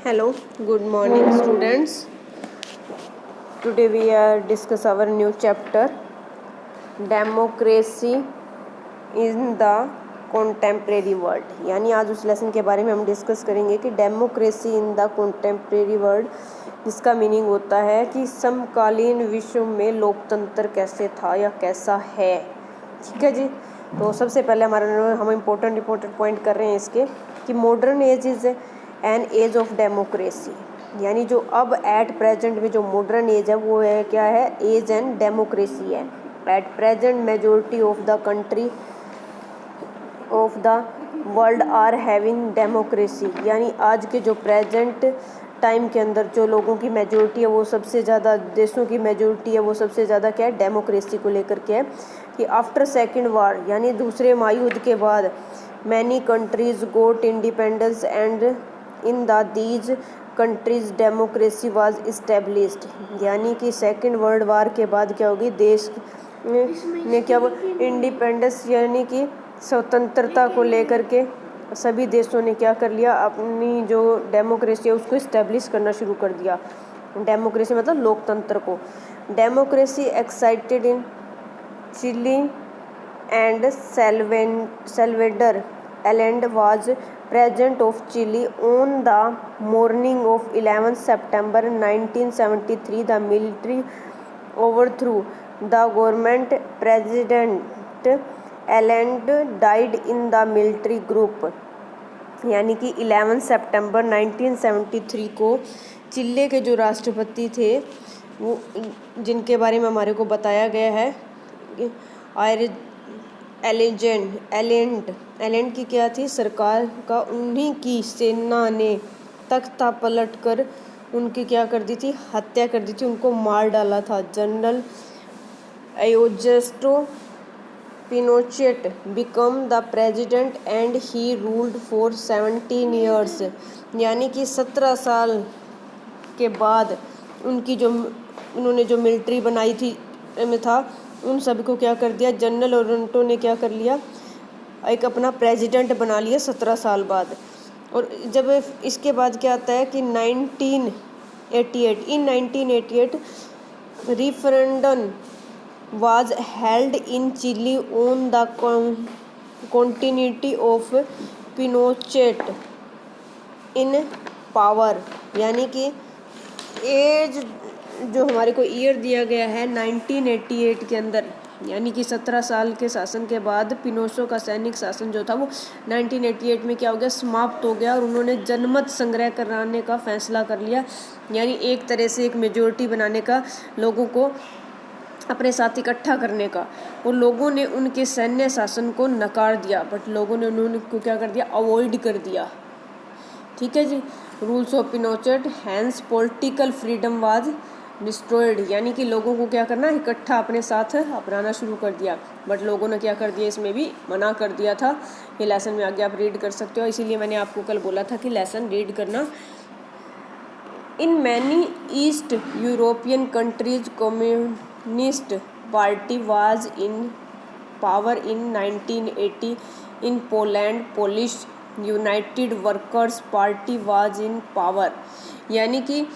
Hello, good morning, students. Today we are discuss our new chapter, Democracy in the Contemporary World. यानी आज उस lesson के बारे में हम डिस्कस करेंगे कि democracy in the contemporary world, जिसका मीनिंग होता है कि समकालीन विश्व में लोकतंत्र कैसे था या कैसा है। ठीक है जी। तो सबसे पहले हम इम्पोर्टेंट पॉइंट कर रहे हैं इसके कि modern age is an age of democracy, यानी जो अब एट प्रेजेंट में जो मॉडर्न एज है वो है क्या है, एज एंड डेमोक्रेसी है। At present majority of the country of the world are having democracy, यानी आज के जो प्रेजेंट टाइम के अंदर जो लोगों की मेजोरिटी है वो सबसे ज़्यादा, देशों की मेजोरिटी है वो सबसे ज़्यादा क्या है, डेमोक्रेसी को लेकर के है। कि आफ्टर सेकेंड वार यानी दूसरे महायुद्ध के बाद many countries got independence and in the these countries democracy was established, यानी कि सेकेंड वर्ल्ड वार के बाद क्या होगी, देश ने क्या इंडिपेंडेंस यानी कि स्वतंत्रता को लेकर के सभी देशों ने क्या कर लिया, अपनी जो डेमोक्रेसी है उसको इस्टेब्लिश करना शुरू कर दिया। डेमोक्रेसी मतलब लोकतंत्र को। Democracy excited in Chile and Salvador Allende was president of Chile on the morning of 11 September 1973. The military overthrew the government. President Allende died in the military group. यानी कि 11 सितंबर 1973 को चिल्ले के जो राष्ट्रपति थे वो, जिनके बारे में हमारे को बताया गया है, एलेंड की क्या थी सरकार का, उन्हीं की सेना ने तख्ता पलट कर उनकी क्या कर दी थी, हत्या कर दी थी, उनको मार डाला था। General Augusto Pinochet became the president and he ruled for 17 years, यानी कि 17 साल के बाद उन्होंने जो मिलिट्री बनाई थी में था, उन सभी को क्या कर दिया, जनरल ओरेंटो ने क्या कर लिया, एक अपना प्रेसिडेंट बना लिया 17 साल बाद। और जब इसके बाद क्या आता है कि 1988 referendum was held in Chile on the continuity of Pinochet in power, यानी कि एज जो हमारे को ईयर दिया गया है 1988 के अंदर, यानी कि 17 साल के शासन के बाद पिनोशो का सैनिक शासन जो था वो 1988 में क्या हो गया, समाप्त हो गया। और उन्होंने जनमत संग्रह कराने का फैसला कर लिया, यानी एक तरह से एक मेजोरिटी बनाने का, लोगों को अपने साथ इकट्ठा करने का। और लोगों ने उनके सैन्य शासन को नकार दिया, बट लोगों ने उनको क्या कर दिया, अवॉइड कर दिया। ठीक है जी। Rules of Pinochet hence political freedom was destroyed, यानी कि लोगों को क्या करना, इकट्ठा अपने साथ अपनाना शुरू कर दिया, बट लोगों ने क्या कर दिया, इसमें भी मना कर दिया था। ये लेसन में आगे आप रीड कर सकते हो, इसीलिए मैंने आपको कल बोला था कि लेसन रीड करना। In many east European countries communist party was in power in 1980। In Poland Polish United workers party was in power, यानी कि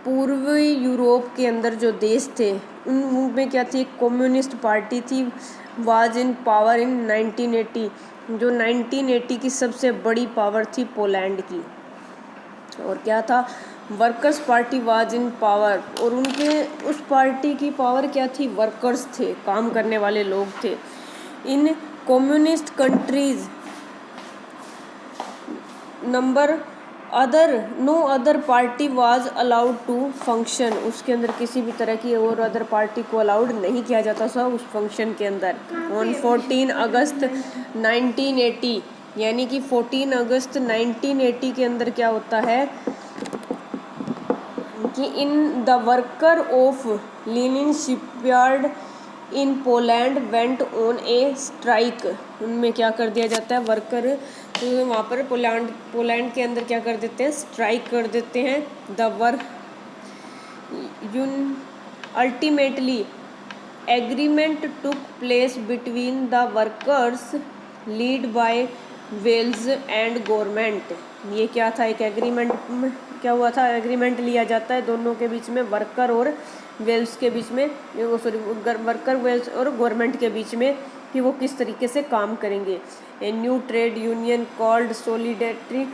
पूर्वी यूरोप के अंदर जो देश थे उनमें क्या थी, एक कम्युनिस्ट पार्टी थी, वाज इन पावर इन 1980, जो 1980 की सबसे बड़ी पावर थी पोलैंड की। और क्या था, workers party was in power, और उनके उस पार्टी की पावर क्या थी, वर्कर्स थे, काम करने वाले लोग थे। In communist countries number no other party was allowed to function, उसके अंदर किसी भी तरह की और अदर पार्टी को अलाउड नहीं किया जाता था उस फंक्शन के अंदर। ऑन 14 अगस्त 1980, यानी कि 14 अगस्त 1980 के अंदर क्या होता है कि in the worker of Lenin shipyard in Poland went on a strike, उनमें क्या कर दिया जाता है, वर्कर तो वहाँ पर पोलैंड के अंदर क्या कर देते हैं, स्ट्राइक कर देते हैं। The work ultimately agreement took place between the workers lead by Wales and government. ये क्या था, एक एग्रीमेंट, क्या हुआ था, एग्रीमेंट लिया जाता है दोनों के बीच में, वर्कर और वेल्स के बीच में, वर्कर वेल्स और गवर्नमेंट के बीच में, कि वो किस तरीके से काम करेंगे। A new trade union called solidarity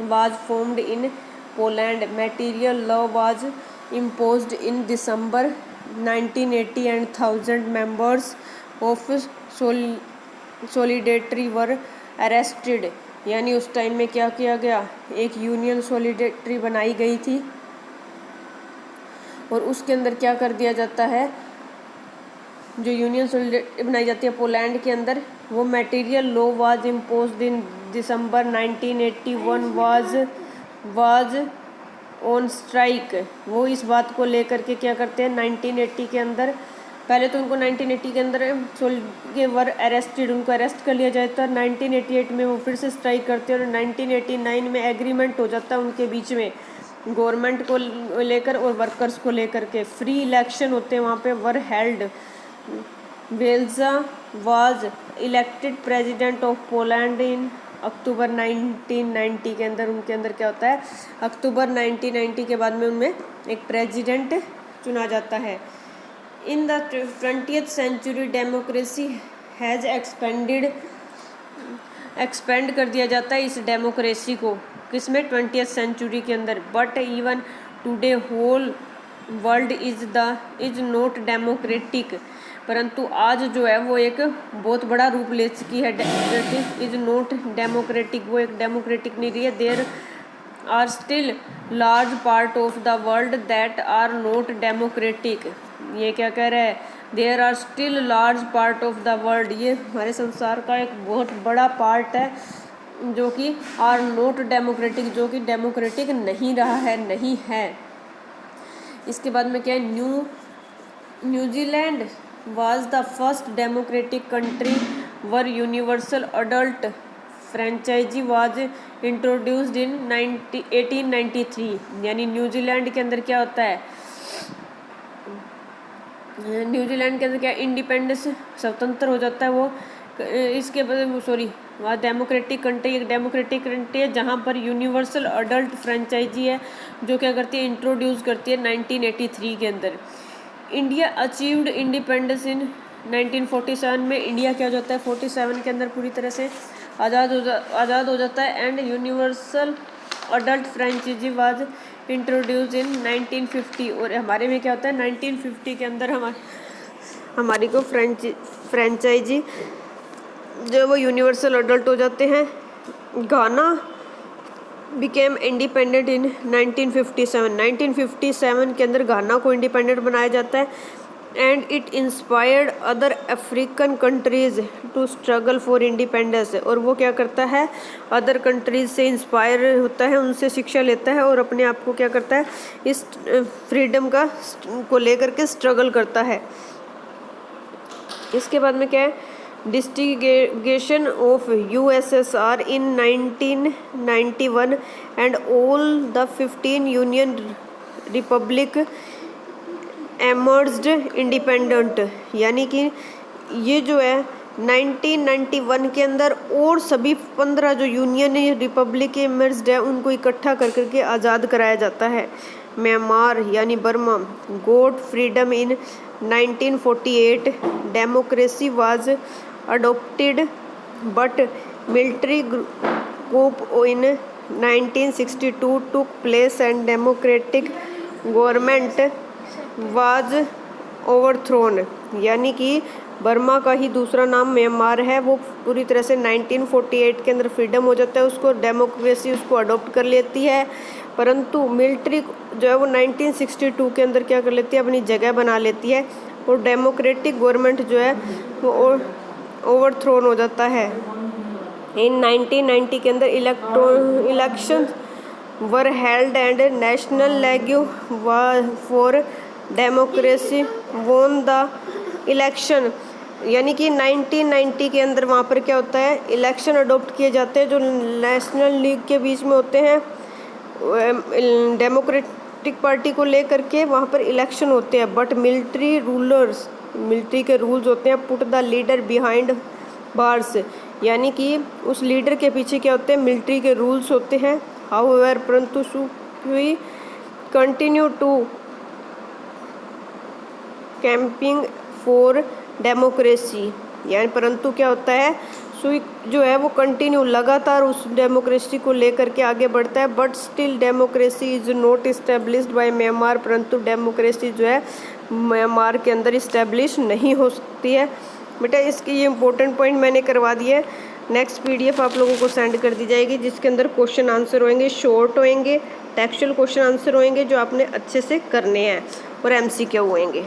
was formed in Poland. Material law was imposed in December 1980 and 1000 members of solidarity were arrested। यानी उस टाइम में क्या किया गया, एक यूनियन सॉलिडेरिटी बनाई गई थी और उसके अंदर क्या कर दिया जाता है, जो यूनियन सॉलिडेरिटी बनाई जाती है पोलैंड के अंदर, वो material law was imposed in December 1981 was on strike. वो इस बात को लेकर के क्या करते हैं, 1980 के अंदर, पहले तो उनको 1980 के अंदर के वर अरेस्टेड, उनको अरेस्ट कर लिया जाता है। 1988 में वो फिर से स्ट्राइक करते हैं और 1989 में एग्रीमेंट हो जाता है उनके बीच में, गवर्नमेंट को लेकर और वर्कर्स को लेकर के। फ्री इलेक्शन होते हैं वहाँ पे, were held. Walesa was elected president of Poland in October 1990 के अंदर। उनके अंदर क्या होता है, अक्टूबर 1990 के बाद में उनमें एक प्रेसिडेंट चुना जाता है। In the 20th century democracy has expand कर दिया जाता है इस डेमोक्रेसी को, किसमें, 20th सेंचुरी के अंदर। But even today whole world is not democratic. परंतु आज जो है वो एक बहुत बड़ा रूप ले चुकी है, इज नॉट डेमोक्रेटिक, वो एक डेमोक्रेटिक नहीं रही है। There are still large part of the world that are not democratic. ये क्या कह रहा है, there are still large part of the world, ये हमारे संसार का एक बहुत बड़ा पार्ट है जो कि आर नॉट डेमोक्रेटिक, जो कि डेमोक्रेटिक नहीं रहा है, नहीं है। इसके बाद में क्या है, New Zealand was the first democratic country where universal adult franchise was introduced in 1893। यानी न्यूजीलैंड के अंदर क्या होता है, न्यूजीलैंड के अंदर क्या, इंडिपेंडेंस, स्वतंत्र हो जाता है वो। इसके वहाँ डेमोक्रेटिक कंट्री, एक डेमोक्रेटिक कंट्री है जहाँ पर यूनिवर्सल अडल्ट फ्रेंचाइजी है, जो क्या करती है, इंट्रोड्यूस करती है 1983 के अंदर। इंडिया अचीव्ड इंडिपेंडेंस इन 1947 में। इंडिया क्या हो जाता है, 47 के अंदर पूरी तरह से आज़ाद हो जाता है। And universal adult franchise was introduce in 1950। और हमारे में क्या होता है, 1950 के अंदर हमारी को फ्रेंचाइजी जो वो यूनिवर्सल अडल्ट हो जाते हैं। गाना बिकेम इंडिपेंडेंट इन 1957। 1957 के अंदर घाना को इंडिपेंडेंट बनाया जाता है। And it inspired other African countries to struggle for independence. और वो क्या करता है, अदर कंट्रीज़ से इंस्पायर होता है, उनसे शिक्षा लेता है और अपने आप को क्या करता है, इस फ्रीडम को लेकर के स्ट्रगल करता है। इसके बाद में क्या है, डिस्ट्रीगेशन of USSR in 1991 and all the 15 Union Republic emerged independent। यानी कि ये जो है 1991 के अंदर और सभी 15 जो यूनियन रिपब्लिक इमर्ज्ड है उनको इकट्ठा कर करके आज़ाद कराया जाता है। म्यांमार यानी Burma got freedom in 1948। Democracy was adopted but military coup in 1962 took place and democratic government was overthrown। यानी कि बर्मा का ही दूसरा नाम म्यांमार है, वो पूरी तरह से 1948 के अंदर फ्रीडम हो जाता है, उसको डेमोक्रेसी उसको अडॉप्ट कर लेती है। परंतु मिलिट्री जो है वो 1962 के अंदर क्या कर लेती है, अपनी जगह बना लेती है और डेमोक्रेटिक गवर्नमेंट जो है वो ओवरथ्रोन हो जाता है। इन 1990 के अंदर election were held and national league for democracy won the election. यानी कि 1990 के अंदर वहाँ पर क्या होता है, इलेक्शन अडॉप्ट किए जाते हैं जो नेशनल लीग के बीच में होते हैं, डेमोक्रेटिक पार्टी को लेकर के वहाँ पर इलेक्शन होते हैं। बट मिलिट्री के रूल्स होते हैं, put the leader behind bars. यानी कि उस लीडर के पीछे क्या होते हैं, मिलिट्री के रूल्स होते हैं। हाउएवर परंतु Suu continue to camping for democracy, यानी परंतु क्या होता है, सुई जो है वो कंटिन्यू लगातार उस डेमोक्रेसी को लेकर के आगे बढ़ता है। But still democracy is not established bye Myanmar, परंतु डेमोक्रेसी जो है म्यांमार के अंदर इस्टेब्लिश नहीं हो सकती है। बेटा इसकी ये इंपॉर्टेंट पॉइंट मैंने करवा दिया है। नेक्स्ट पीडीएफ आप लोगों को सेंड कर दी जाएगी, जिसके अंदर क्वेश्चन आंसर होंगे, शॉर्ट होंगे, टेक्सचुअल क्वेश्चन आंसर होंगे जो आपने अच्छे से करने हैं, और एमसीक्यू होंगे।